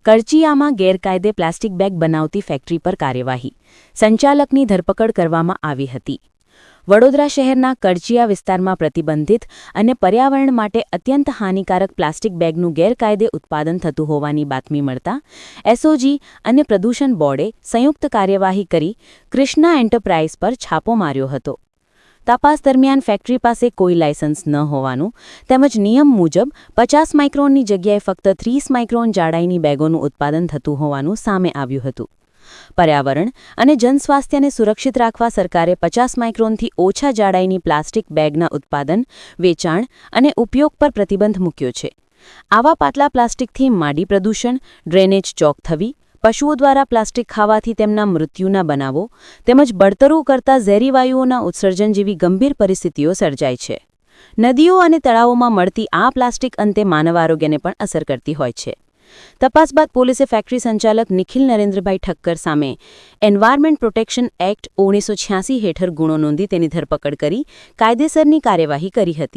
કરચીયામાં ગેરકાયદે plastic bag બનાવતી factory પર કાર્યવાહી. સંચાલકની ધરપકડ કરવામાં આવી હતી. વડોદરા શહેરના કરચીયા વિસ્તારમાં પ્રતિબંધિત અને પર્યાવરણ માટે અત્યંત હાનિકારક પ્લાસ્ટિક બેગનું ગેરકાયદે ઉત્પાદન થતું હોવાની બાતમી મળતા એસઓજી અને પ્રદૂષણ બોર્ડે સંયુક્ત કાર્યવાહી કરી કૃષ્ણા એન્ટરપ્રાઇઝ પર છાપો માર્યો હતો. તપાસ દરમિયાન ફેક્ટરી પાસે કોઈ લાયસન્સ ન હોવાનું તેમજ નિયમ મુજબ 50 માઇક્રોનની જગ્યાએ ફક્ત 30 માઇક્રોન જાડાઈની બેગોનું ઉત્પાદન થતું હોવાનું સામે આવ્યું હતું. પર્યાવરણ અને જનસ્વાસ્થ્યને સુરક્ષિત રાખવા સરકારે 50 માઇક્રોનથી ઓછા જાડાઈની પ્લાસ્ટિક બેગના ઉત્પાદન, વેચાણ અને ઉપયોગ પર પ્રતિબંધ મૂક્યો છે. આવા પાતળા પ્લાસ્ટિકથી માડી પ્રદૂષણ, ડ્રેનેજ ચોક થવી, પશુઓ દ્વારા પ્લાસ્ટિક ખાવાથી તેમના મૃત્યુના બનાવો તેમજ બળતરું કરતા ઝેરી વાયુઓના ઉત્સર્જન જેવી ગંભીર પરિસ્થિતિઓ સર્જાય છે. નદીઓ અને તળાવોમાં મળતી આ પ્લાસ્ટિક અંતે માનવ આરોગ્યને પણ અસર કરતી હોય છે. તપાસ બાદ પોલીસે ફેક્ટરી સંચાલક નિખિલ નરેન્દ્રભાઈ ઠક્કર સામે એન્વાયરમેન્ટ પ્રોટેક્શન એક્ટ 1986 હેઠળ ગુનો નોંધી તેની ધરપકડ કરી કાયદેસરની કાર્યવાહી કરી હતી.